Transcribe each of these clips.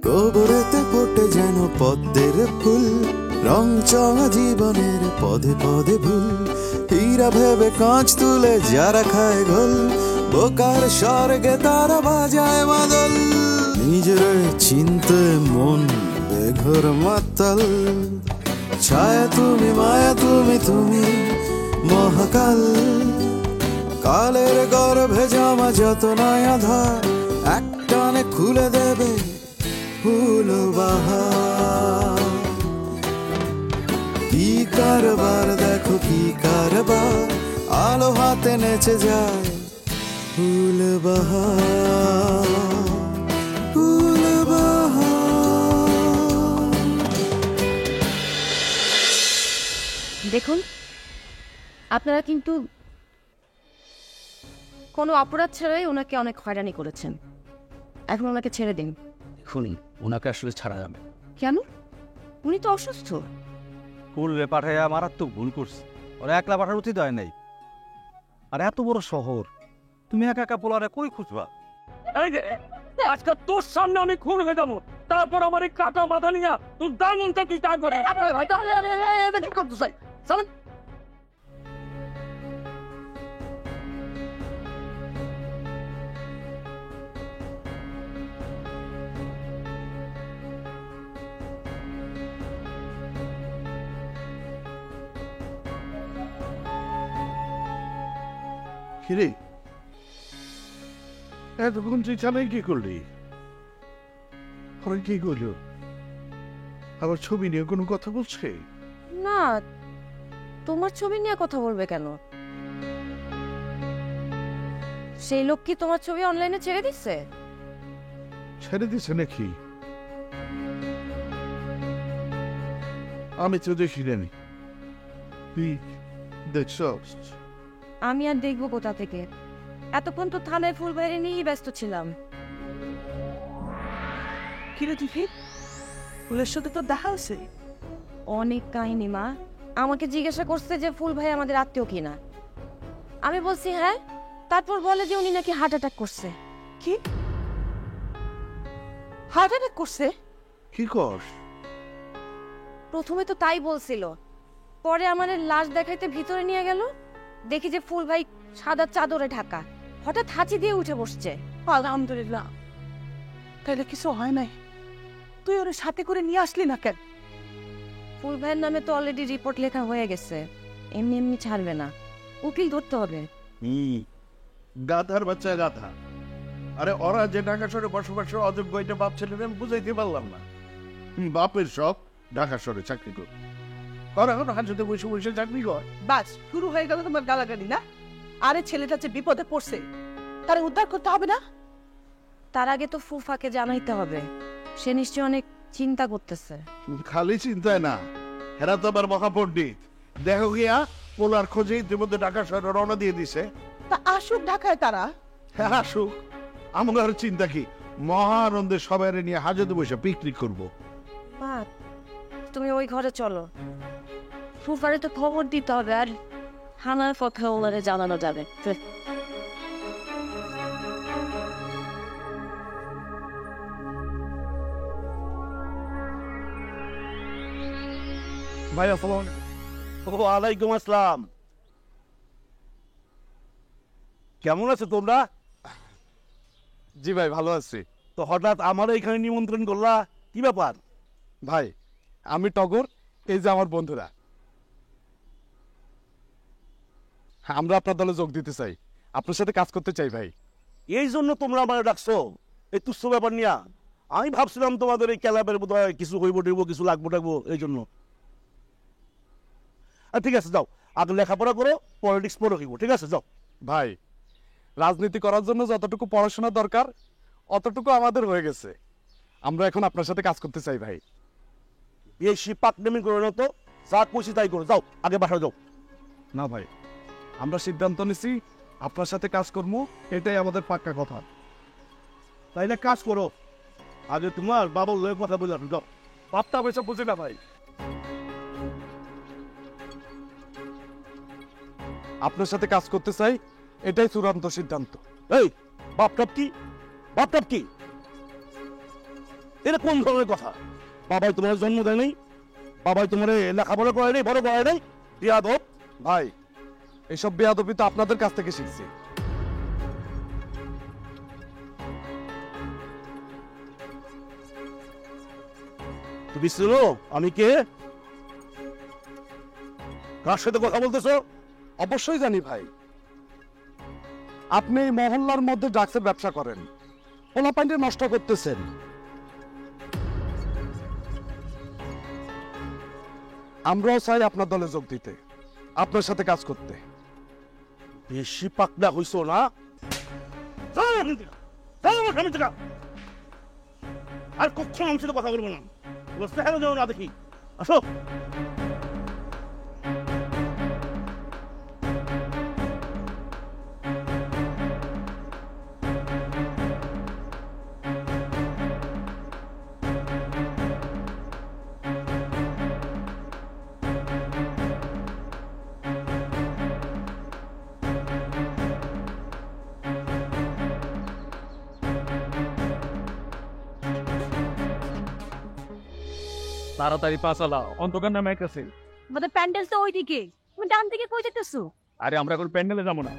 গোবরেতে ফোটে যেন পদ্মের ফুল, রং চঙা জীবনের পদে পদে ভুল। হীরা ভেবে কাঁচ তুলে যারা খায় গোল, বোকার স্বর্গে তারা বাজায় মাদল। নিজের চিনতে মন বেঘর মাতাল, ছায়া তুমি মায়া তুমি তুমি মহাকাল। কালের গর্ভে জামা যত নয় আধার, একটানে খুলে দেবে ফুল বাহার। কি কারবার দেখো কি কারবার, আলো হাতে নেচে যায় ফুল বাহার, ফুল বাহার। দেখুন, আপনারা কিন্তু কোনো অপরাধ ছাড়াই ওনাকে অনেক হয়রানি করেছেন। এখন ওনাকে ছেড়ে দিন। শুনি, ওনাকে আসলে ছাড়া যাবে। কেন? উনি তো অসুস্থ। ফুল রে পাঠাইয়া মারাত্মক ভুল করছে, ওরা একলা পাঠার উচিত হয় নাই। আর এত বড় শহর, তুমি একা একা পোলারে কই খুঁজবা? আজকে তোর সামনে আমি খুন হয়ে যাবো, তারপর আমার এই কাটা মাথা নিয়ে তোর দামনটা তুই তা করে করতে চাই। কিরে, এতক্ষণ তুই জানাই কি করলি? কি করলো? আবার ছবি নিয়ে কোনো কথা বলছে? না, তোমার ছবি নিয়ে কথা বলবে কেন? সেই লোক কি তোমার ছবি অনলাইনে ছেড়ে দিচ্ছে? ছেড়ে দিছে নাকি? আমি তো দেখি নি। তুই দেখছ? আমি আর দেখবো কোথা থেকে? এতক্ষণ তো থানায় ফুল বাইরে নিয়েই ব্যস্ত ছিলাম। কিরে দিদি, ফুলের সাথে তো দেখা হয়েছে? অনেক কাহিনী মা। আমাকে জিজ্ঞাসা করছে যে ফুল ভাই আমাদের আত্মীয় কিনা। আমি বলছি হ্যাঁ, তারপর বলে যে উনি নাকি হার্ট অ্যাটাক করছে। কি হার্ট অ্যাটাক করছে? কি কর? প্রথমে তো তাই বলছিল, পরে আমাদের লাশ দেখাইতে ভিতরে নিয়ে গেল, দেখি যে ফুল ভাই সাদা চাদরে ঢাকা, হঠাৎ হাঁচি দিয়ে উঠে বসছে। আলহামদুলিল্লাহ, তাইলে কিছু হয় নাই? তুই ওর সাথে করে নিয়ে আসলি না কেন? ফুল ভাইয়ের নামে তো অলরেডি রিপোর্ট লেখা হয়ে গেছে, এমনি এমনি ছাড়বে না, উকিল ধরতে হবে। গাধার বাচ্চা গাধা। আরে ওরা যে ঢাকা শহরে বসবাসের অযোগ্য, এটা বাপ ছেলেদের আমি বুঝাইতে পারলাম না। বাপের শখ ঢাকা শহরে চাকরি কর, এখন হাজতে বসে বসে চাকরি কর। বাস শুরু হয়ে গেল তোমার গালাগালি না? আরে ছেলেটা যে বিপদে পড়ছে, তারে উদ্ধার করতে হবে না? তার আগে তো ফুফাকে জানাইতে হবে, সে নিশ্চয়ই অনেক চিন্তা করতেছে। খালি চিন্তায় না, হেরা তো আবার মহাপণ্ডিত। দেখো গিয়া পোলার খোঁজে ইতিমধ্যে ঢাকা শহরে রওনা দিয়ে দিছে। তা আসুক ঢাকায় তারা। হ্যাঁ আসুক, আমার আর চিন্তা কি? মহানন্দে সবাই নিয়ে হাজতে বসে পিকনিক করবো। মা, তুমি ওই ঘরে চলো, ফুফারে তো খবর দিতে হবে, আর হানার পক্ষে ওনারে জানানো যাবে। ভাই আসসালাম। ওয়ালাইকুম আসসালাম। কেমন আছো তোমরা? জি ভাই, ভালো আছি। তো হঠাৎ আমার এখানে নিমন্ত্রণ করলা, কি ব্যাপার? ভাই আমি টগর, এই যে আমার বন্ধুরা, আমরা আপনার দলে যোগ দিতে চাই, আপনার সাথে কাজ করতে চাই ভাই। এই জন্য তোমরা আমার ডাকছো এই তুচ্ছ ব্যাপার নিয়ে? আমি ভাবছিলাম তোমাদের এই ক্যালাবের বোধ হয় কিছু হইব টইব, কিছু লাগবো টাকবো, এই জন্য। আর ঠিক আছে যাও, আগে লেখাপড়া করো, পলিটিক্স পড়ো, ঠিক আছে যাও। ভাই রাজনীতি করার জন্য যতটুকু পড়াশোনা দরকার অতটুকু আমাদের হয়ে গেছে, আমরা এখন আপনার সাথে কাজ করতে চাই ভাই। বেশি পাকনামি করো না তো, যা খুশি তাই করো, যাও আগে বাসা যাও। না ভাই, আমরা সিদ্ধান্ত নিছি আপনার সাথে কাজ করবো, এটাই আমাদের পাক্কা কথা। তাইলে কাজ করো, আগে তোমার বাবার লয়ে কথা বলে যাও। বাপটা পয়সা বুঝি না ভাই, আপনার সাথে কাজ করতে চাই, এটাই চূড়ান্ত সিদ্ধান্ত। এই বাপটাপ কি, বাপটাপ কি? এটা কোন ধরনের কথা? বাবাই তোমার জন্ম দেয় নাই, বাবাই তোমার লেখাপড়া করে নাই, বড় করে নাই, বিয়াদব। ভাই এইসব বেয়াদবি তো আপনাদের কাছ থেকে শিখছি। তুমি শুনো আমি কে, কার সাথে কথা বলতেছো? অবশ্যই জানি ভাই, আপনি এই মহল্লার মধ্যে ড্রাগসের ব্যবসা করেন, পোলাপাইনটা নষ্ট করতেছেন। আমরাও চাই আপনার দলে যোগ দিতে, আপনার সাথে কাজ করতে। বেশি পাকনা হইছো না? চলো এখান থেকে, চলো আমার সামনে থেকে। আর কখনো আমার সাথে কথা বলবো না, বুঝতে হেলো যাও না দেখি। আসো। তাড়াতাড়ি পাঁচালা, অন্ধকার নামে গেছে। আমাদের প্যান্ডেল তো ওইদিকে, তুমি ডান দিকে কই যেতেছো? আরে আমরা এখন প্যান্ডেলে যাবো না,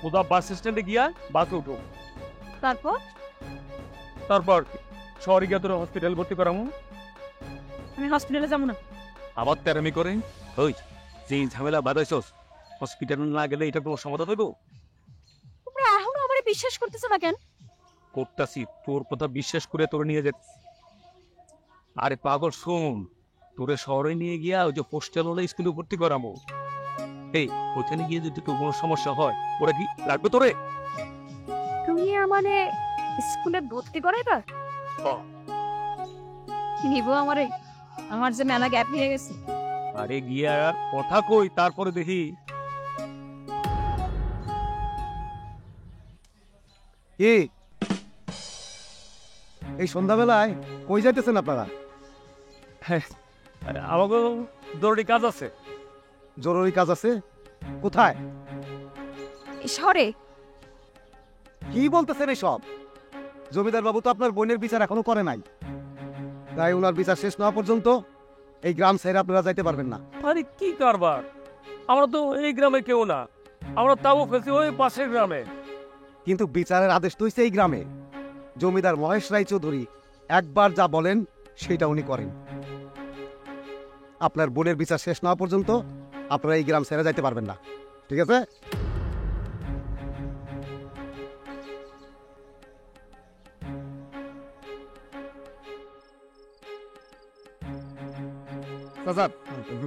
কোথাও বাস স্ট্যান্ডে গিয়া বাসে উঠো। তারপর তারপর শহরে গিয়া তোর হসপিটাল ভর্তি করামু। আমি হসপিটালে যাবো না। আবার তেরামি করে ওই যে ঝামেলা বাদাইছস, হসপিটাল না গেলে এটা কোনো সমাধান হইব? তোমরা এখনো আমারে বিশ্বাস করতেছো না কেন? করতাছি, তোর কথা বিশ্বাস করে তোরে নিয়ে যাচ্ছি। আরে পাগল শোন, তোরে শহরে নিয়ে গিয়া ওই যে হোস্টেল হলে স্কুলে ভর্তি করামো। এই ওখানে গিয়ে যদি তোর কোনো সমস্যা হয় ওরা কি লাগবে তোরে? তুমি আমারে স্কুলে ভর্তি করাইবা? নিব আমারে? আমার যে মেলা গ্যাপ হয়ে গেছে। আরে গিয়া কথা কই, তারপরে দেখি। কি এই সন্ধ্যাবেলায় কই যাইতেছেন আপনারা? আমাকে জরুরি কাজ আছে। জরুরি কাজ আছে? কোথায়? শহরে। কি বলতেছেন এইসব? জমিদার বাবু তো আপনার বোনের বিচার এখনো করে নাই, তাই ওনার বিচার শেষ না হওয়া পর্যন্ত এই গ্রাম ছেড়ে আপনারা যাইতে পারবেন না। আরে কি কারবার, আমরা তো এই গ্রামে কেউ না, আমরা তাও ফেলছি ওই পাশের গ্রামে। কিন্তু বিচারের আদেশ তো হইছে এই গ্রামে। জমিদার মহেশ রায় চৌধুরী একবার যা বলেন সেটা উনি করেন। আপনার বোনের বিচার শেষ না হওয়া পর্যন্ত আপনারা এই গ্রাম ছেড়ে যাইতে পারবেন না, ঠিক আছে? চাচা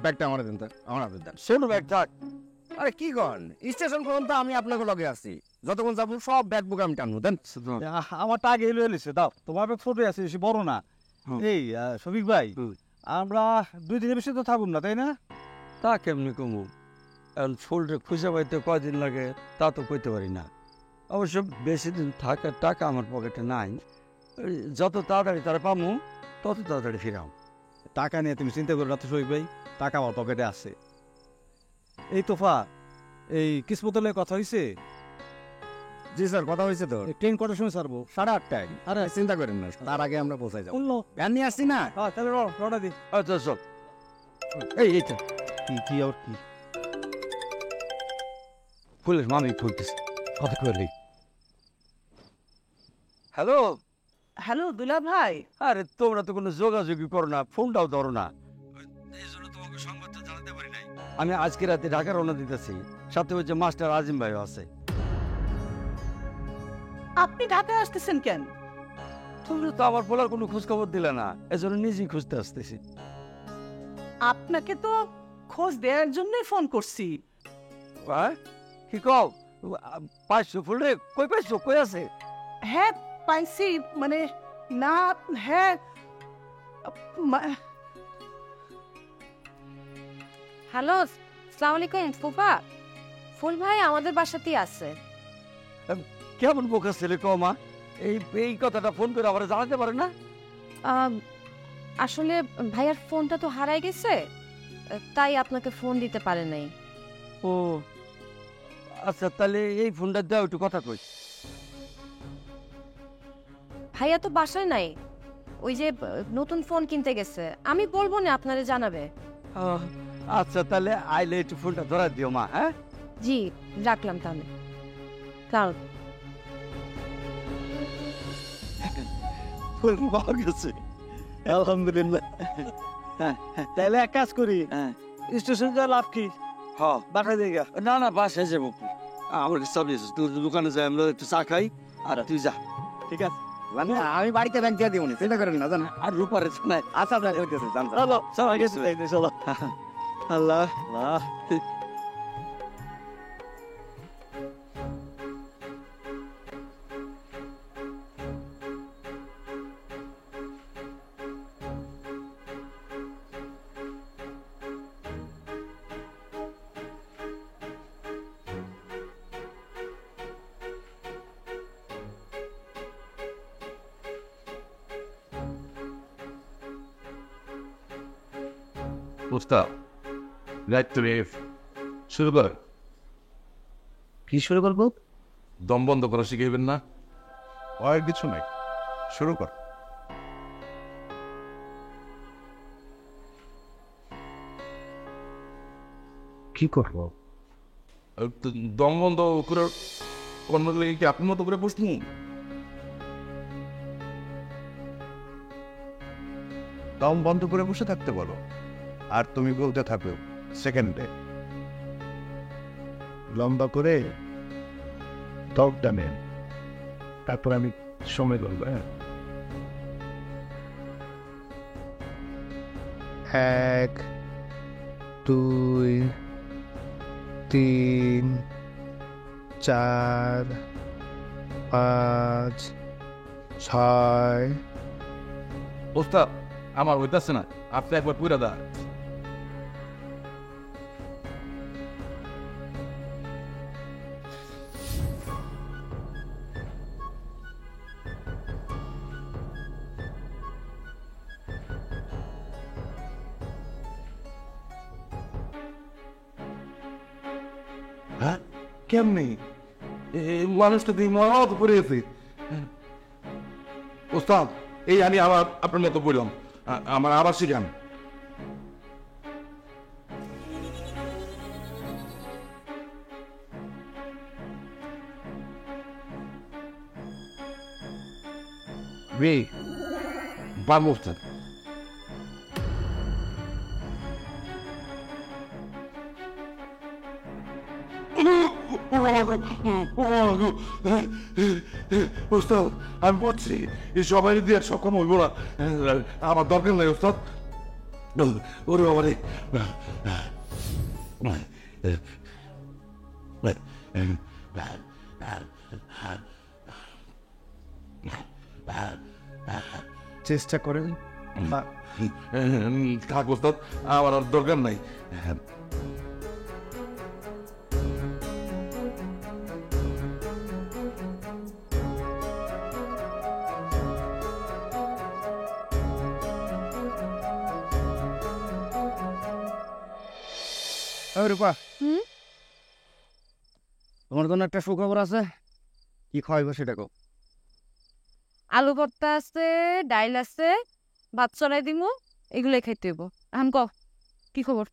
ব্যাগটা আমার দেন তো, আমার হাতে দেন। শোন ব্যাগ থাক। আরে কি কন, স্টেশন পর্যন্ত আমি আপনাকে লগে আছি, যতক্ষণ যাবো সব ব্যাগ বুক আমি টানবো। দেন আমারটা আগে এলো এলিছে দাও, তোমার ব্যাগ ছোট আছে, বেশি বড় না। এই শফিক ভাই, আমরা 2 দিনের বেশি তো থাকুন না, তাই না? তা কেমনি কমু, এখন ফুলটা খুঁজে পাইতে কয়দিন লাগে তা তো কইতে পারি না। অবশ্য বেশি দিন থাকার টাকা আমার পকেটে নাই, যত তাড়াতাড়ি তারা পামু তত তাড়াতাড়ি ফিরাম। টাকা নিয়ে তুমি চিন্তা করো না তো শফিক ভাই, টাকা আমার পকেটে আছে। এই তোফা, এই কিসমতলের কথা হয়েছে? জি স্যার, কথা হয়েছে তো। ট্রেন কটার সময় ছাড়বো? 8:30টায়। আরে চিন্তা করেন না, তার আগে আমরা পৌঁছাই যাবো। বললো ভ্যান নিয়ে আসছি না। তাহলে রওনা দি। আচ্ছা চল। এইটা কি আর কি ফুলের মামি খুলতেছে, কথা করলি। হ্যালো। হ্যালো দুলা ভাই। আরে তোমরা তো কোনো যোগাযোগই করো না, ফোনটাও ধরো না, এই জন্য তোমাকে সংবাদটা জানাতে পারি নাই। আমি আজকে রাতে ঢাকা রওনা দিতেছি, সাথে হচ্ছে মাস্টার আজিম ভাইও আছে। আপনি ঢাকায় আসতেছেন কেন? তোমরা তো আমার বলার কোনো খোঁজ খবর দিলে না, এজন্য নিজেই খুঁজতে আসতেছি। আপনাকে তো খোঁজ দেওয়ার জন্যই ফোন করছি। কি কও, পাইছো ফুল রে? কই পাইছো, কই আছে? হ্যাঁ পাইছি, মানে না, হ্যাঁ হ্যালো, আসসালামু আলাইকুম ফুফা। ফুল ভাই আমাদের বাসাতেই আছে। কেমন বোকা ছেলে কও মা, এই কথাটা ফোন করে আবার জানাতে পারে না? আসলে ভাইয়ার ফোনটা তো হারাই গেছে, তাই আপনাকে ফোন দিতে পারে নাই। ও আচ্ছা, তাহলে এই ফোনটা দাও, একটু কথা কই। ভাইয়া তো বাসায় নাই, ওই যে নতুন ফোন কিনতে গেছে, আমি বলবো না, আপনারে জানাবে। আচ্ছা তাহলে আইলে একটু ফুলটা ধরা দিও মা। হ্যাঁ জি, রাখলাম তাহলে। কাল ফুল পাওয়া গেছে আলহামদুলিল্লাহ। তাহলে এক কাজ করি, হ্যাঁ স্টেশন যা লাভ কি, হ্যাঁ বাসায় দিয়ে গা। না না বাসায় যাবো, আমার কাছে সব আছে। তুই দোকানে যাই, আমরা একটু চা খাই আর তুই যা। ঠিক আছে, আমি বাড়িতে ব্যাংক দিয়ে দিব না, চিন্তা করেন না, জানা। আর রূপারে নাই। আচ্ছা আপনার চলো সবাই গেছে, চলো। আল্লাহ আল্লাহ। মুস্তাফ, রাইট টু রেফ শুরু কর। কি শুরু করবো? দম বন্ধ করা শিখাইবেন না? আর কিছু নাই, শুরু কর। কি করবো? দম বন্ধ করে অন্য লেগে কি আপনার মতো করে বসনি? দম বন্ধ করে বসে থাকতে বলো, আর তুমি বলতে থাকো সেকেন্ডে। লম্বা করে দমটা নেন, তারপর আমি সময় বলবো। হ্যাঁ, 1 2 3 4 5 6। মুস্তাফ, আমার হইতাছে না, আপনি একবার পুরা দা। হ্যাঁ কেমনি এই মানুষটা দিয়ে মত পড়ে গেছে। ওস্তাদ, এই আমি আবার আপনার মতো বললাম, আমার আবার শিখান। রে বাম ওস্তাদ। ওস্তাদ আমি বলছি এই সবাই দিয়ে সক্ষম হইব না, আমার দরকার নাই ওস্তাদ। ওরে বাবারে, চেষ্টা করেন। থাক ওস্তাদ, আমার আর দরকার নাই। রূপা, হুম? তোমার জন্য একটা সুখবর আছে। কি খাওয়াইবো সেটা কো। আলু ভর্তা আছে, ডাইল আছে, ভাত চড়াই দিমু, এগুলোই খাইতে হইব। এখন ক, কি খবর?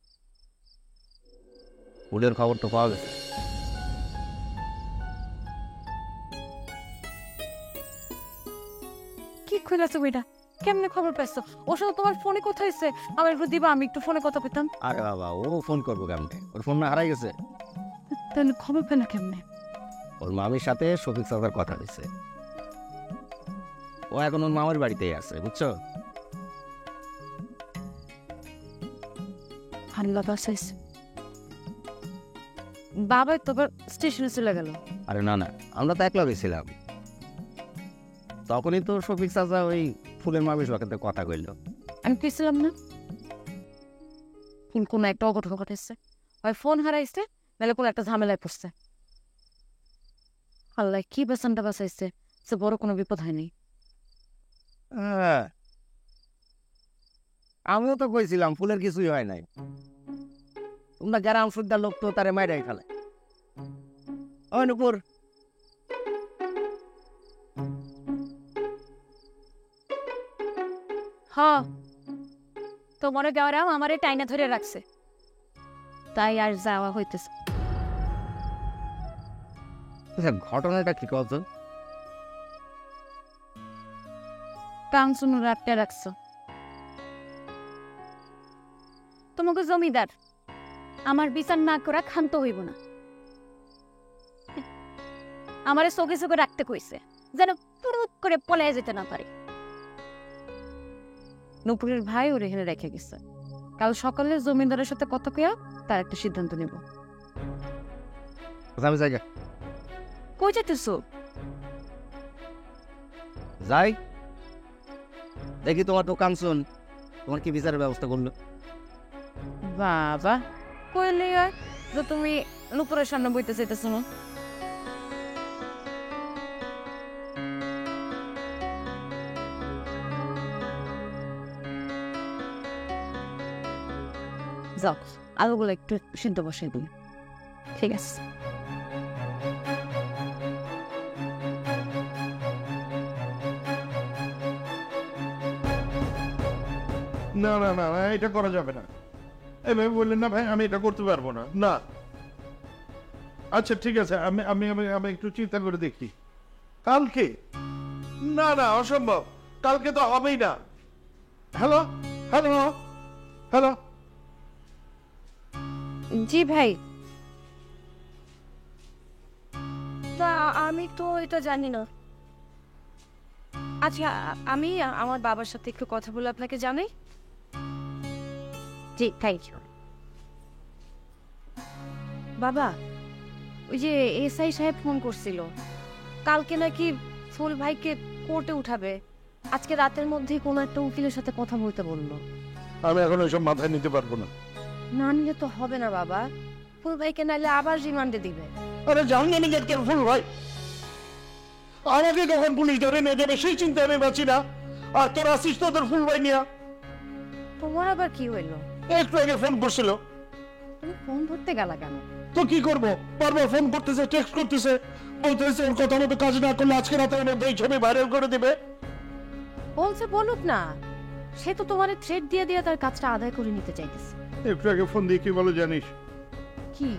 ফুলের খবর তো পাওয়া গেছে। কি কইলাছো বেটা? কেমনে খবর পাইছো? ওর সাথে তোমার ফোনে কথা হয়েছে? আমার একটু দিবা, আমি একটু ফোনে কথা পেতাম। আরে বাবা, ও ফোন করবো কেমনে? ওর ফোন না হারাই গেছে। তাহলে খবর পেলে কেমনে? ওর মামির সাথে শফিক সাদার কথা হয়েছে। ও এখন ওর মামার বাড়িতেই আছে, বুঝছো? আল্লাহ বাঁচাইছে। বাবা তো আবার স্টেশনে চলে গেল। আরে না না, আমরা তো একলা গেছিলাম। তখনই তো শফিক চাচা ওই ফুলের মামির সাথে কথা কইল। আমি গেছিলাম না। কোনো একটা অঘটন ঘটেছে, হয় ফোন হারাইছে, নাহলে কোনো একটা ঝামেলায় পড়ছে। আল্লাহ কি বেসানটা বাঁচাইছে, সে বড় কোনো বিপদ হয়নি। আমিও তো কইছিলাম ফুলের কিছুই হয় নাই। তোমরা গ্রাম সুদ্ধার লোক তো তারে মাইরাই ফেলে। ওই নুপুর, তোমার দেওয়ারাও আমারে টাইনা ধরে রাখছে, তাই আর যাওয়া হইতেছে। ঘটনাটা কি কত? কাঞ্চন রাতটা রাখছো। তোমাকে জমিদার আমার বিচার না করা ক্ষান্ত হইব না। আমারে চোখে চোখে রাখতে কইছে, যেন পুরুত করে পলায় যেতে না পারে। নুপুরের ভাই ওর এখানে রেখে গেছে। কাল সকালে জমিদারের সাথে কথা কয়া তার একটা সিদ্ধান্ত নেব। আমি জায়গা কই যেতেছো? যাই দেখি তোমার তো কাঞ্চন তোমার কি বিচারের ব্যবস্থা করলো। বাবা কইলে আর যে তুমি নুপুরের সামনে বইতে চাইতেছো না? যাও আলুগুলো একটু সিদ্ধ বসিয়ে দিই। ঠিক আছে। না না না না, এটা করা যাবে না। এভাবে বললেন না ভাই, আমি এটা করতে পারবো না। না, আচ্ছা ঠিক আছে, আমি আমি আমি আমি একটু চিন্তা করে দেখি। কালকে? না না, অসম্ভব, কালকে তো হবেই না। Hello hello hello. জি ভাই, আমি তো এটা জানি না। আচ্ছা আমি আমার বাবার সাথে একটু কথা বলে আপনাকে জানাই। জি থ্যাংক ইউ। বাবা, ওই যে এসআই সাহেব ফোন করছিল, কালকে নাকি ফুল ভাইকে কোর্টে উঠাবে। আজকে রাতের মধ্যেই কোনো একটা উকিলের সাথে কথা বলতে বললো। আমি এখন ওইসব মাথায় নিতে পারবো না। না নিলে তো হবে না বাবা, ফুল ভাইকে নাইলে আবার রিমান্ডে দিবে। আরে জানি আমি কেন ফুল ভাই, আমাকে কখন পুলিশ ধরে নিয়ে যাবে সেই চিন্তা আমি বাঁচি না। আর তোর আসিস তো তোর ফুল ভাই নিয়া। তোমার আবার কি হইলো? একটু আগে ফোন করছিল। তুমি ফোন ধরতে গেলা কেন? তো কি করবো, বারবার ফোন করতেছে, টেক্সট করতেছে, বলতেছে ওর কথা মতো কাজ না করলে আজকে রাতের মধ্যে এই ছবি ভাইরাল করে দেবে। বলছে বলুক না, সে তো তোমার থ্রেড দিয়ে দিয়ে তার কাজটা আদায় করে নিতে চাইতেছে। একটু আগে ফোন দিয়ে কি বলে জানিস? কি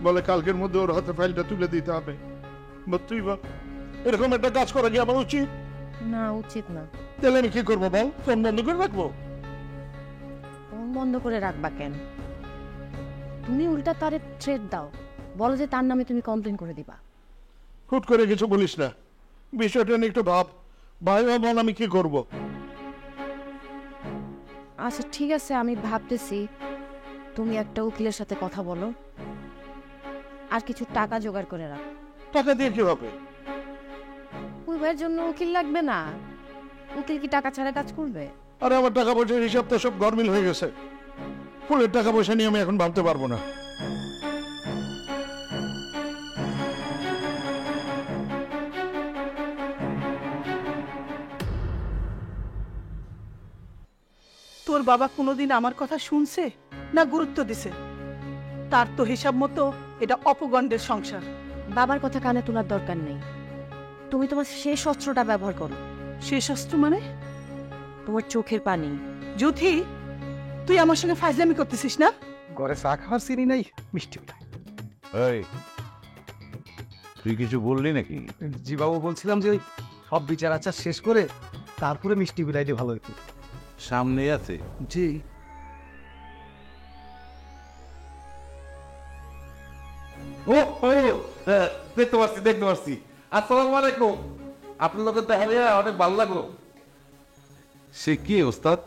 বলে কালকের মধ্যে ওর হাতে ফাইলটা তুলে দিতে হবে। তুই বল, এরকম একটা কাজ করা কি আমার উচিত? না, উচিত না। তাহলে আমি কি করবো বল, ফোন বন্ধ করে রাখবো? ফোন বন্ধ করে রাখবা কেন? তুমি উল্টা তারে থ্রেড দাও, বলো যে তার নামে তুমি কমপ্লেন করে দিবা। হুট করে কিছু বলিস না, বিষয়টা নিয়ে একটু ভাব। ভাই বল আমি কি করব? আচ্ছা ঠিক আছে, আমি ভাবতেছি। তুমি একটা উকিলের সাথে কথা বলো, আর কিছু টাকা জোগাড় করে রাখ। টাকা দিয়ে কি হবে? ফুল ভাইয়ের জন্য উকিল লাগবে না? উকিল কি টাকা ছাড়া কাজ করবে? আরে আমার টাকা পয়সার হিসাব তো সব গরমিল হয়ে গেছে। ফুলের টাকা পয়সা নিয়ে আমি এখন ভাবতে পারবো না। তোর বাবা কোনোদিন আমার কথা শুনছে না গুরুত্ব দিছে? তার তো হিসাব মতো এটা অপগণ্ডের সংসার। বাবার কথা কানে তোলার দরকার নেই। তুমি তোমার শেষ অস্ত্রটা ব্যবহার করো। শেষ অস্ত্র মানে? তোমার চোখের পানি। জ্যোতি, তুই আমার সঙ্গে ফাজলামি করতেছিস না? ঘরে চা খাওয়ার চিনি নাই, মিষ্টি নাই। এই তুই কিছু বললি নাকি? জি বাবু, বলছিলাম যে ওই সব বিচার আচার শেষ করে তারপরে মিষ্টি বিলাইলে ভালো হতো। সামনে আছে। জি। ও দেখতে পাচ্ছি। আসসালামু আলাইকুম। আপনার লোকের দেখা অনেক ভালো লাগলো। সে কি ওস্তাদ?